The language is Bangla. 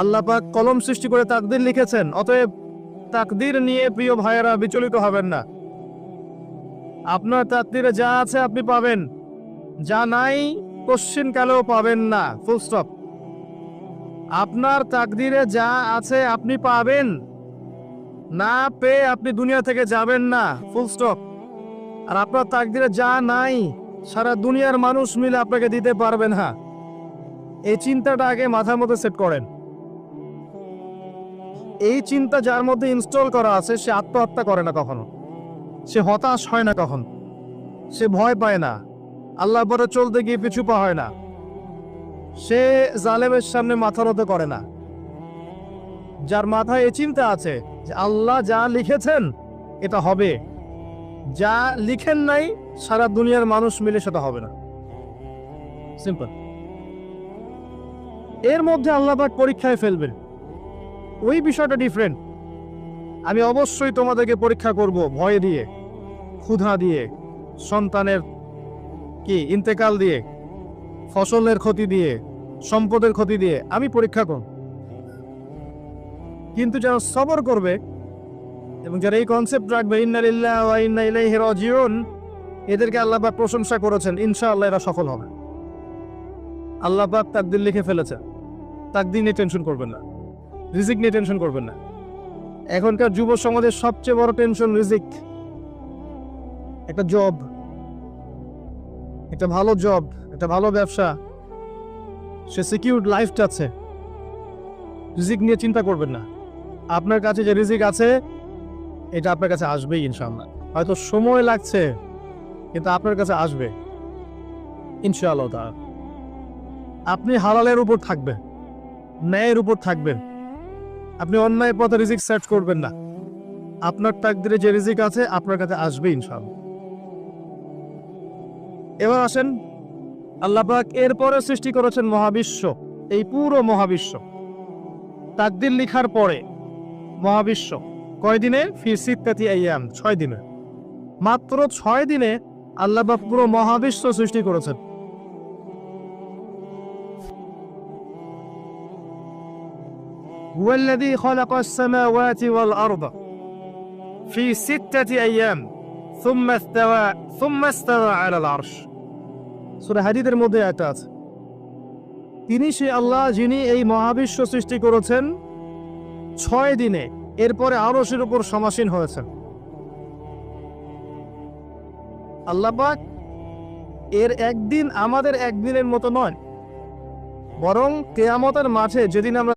আল্লাহ পাক কলম সৃষ্টি করে তাকদীর লিখেছেন। অতএব তাকদীর নিয়ে প্রিয় ভাইয়েরা বিচলিত হবেন না। আপনার তাকদীরে যা আছে আপনি পাবেন, যা নাই কোশ্চিন কালেও পাবেন না, ফুল স্টপ। আপনার তাকদীরে যা আছে আপনি পাবেন, না পেয়ে আপনি দুনিয়া থেকে যাবেন না, ফুল স্টপ। আর আপনার তাকদীরে যা নাই সারা দুনিয়ার মানুষ মিলে আপনাকে দিতে পারবেন না। এই চিন্তাটা আগে মাথার মধ্যে সেট করেন। এই চিন্তা যার মধ্যে ইনস্টল করা আছে সে আত্মহত্যা করে না কখনো, সে হতাশ হয় না কখনো, সে ভয় পায় না, আল্লাহর পরে চলতে গিয়ে পিছু পা হয় না, সে জালেমের সামনে মাথা নত করে না। যার মাথায় এই চিন্তা আছে যে আল্লাহ যা লিখেছেন এটা হবে, যা লিখেন নাই সারা দুনিয়ার মানুষ মিলে সেটা হবে না, সিম্পল। এর মধ্যে আল্লাহ পাক পরীক্ষায় ফেলবেন, ওই বিষয়টা ডিফারেন্ট। আমি অবশ্যই তোমাদেরকে পরীক্ষা করব ভয় দিয়ে, ক্ষুধা দিয়ে, সন্তানের ইন্তেকাল দিয়ে, ফসলের ক্ষতি দিয়ে, সম্পদের ক্ষতি দিয়ে আমি পরীক্ষা করব। কিন্তু যারা সবর করবে এবং যারা এই কনসেপ্ট রাখবে ইন্না লিল্লাহি ওয়া ইন্না ইলাইহি রাজিউন, এদেরকে আল্লাহ পাক প্রশংসা করেছেন, ইনশাআল্লাহ এরা সফল হবে। আল্লাহ পাক তাকদীর লিখে ফেলেছেন, তাকদীর নিয়ে টেনশন করবেন না, রিজিক নিয়ে টেনশন করবেন না। এখনকার যুব সমাজের সবচেয়ে বড় টেনশন রিজিক। একটা জব, একটা ভালো জব, একটা ভালো ব্যবসা, সে সিকিউরড লাইফ চাচ্ছে। রিজিক নিয়ে চিন্তা করবেন না। আপনার কাছে যে রিজিক আছে এটা আপনার কাছে আসবেই ইনশাআল্লাহ। হয়তো সময় লাগছে কিন্তু আপনার কাছে আসবে ইনশাআল্লাহ তাআলা। আপনি হালালের উপর থাকবেন, ন্যায়ের উপর থাকবেন। আপনি অন্যায় পথে রিজিক সার্চ করবেন না। আপনার তাকদিরে যে রিজিক আছে আপনার কাছে আসবে ইনশাআল্লাহ। এবার আসেন, আল্লাহ পাক এরপরে সৃষ্টি করেছেন মহাবিশ্ব, এই পুরো মহাবিশ্ব। তাকদির লিখার পরে মহাবিশ্ব কয় দিনে? ফি সিত্তাতি আইয়াম, 6 দিনে। মাত্র 6 দিনে আল্লাহ পাক পুরো মহাবিশ্ব সৃষ্টি করেছেন। হুয়াল্লাযী খালাকাস সামাওয়াতি ওয়াল আরদা ফি সিত্তাতি আইয়াম সুম্মা ইসতাওয়া আলাল আরশ। সূরা হাদীদের মধ্যে একটা আছে, তিনি সে আল্লাহ যিনি এই মহাবিশ্ব সৃষ্টি করেছেন 6 দিনে, এরপরে আরশের উপর সমাসীন হয়েছেন। আল্লাহ পাক এর একদিন আমাদের একদিনের মতো নয়, বরং কিয়ামতের মাঠে যেদিন আমরা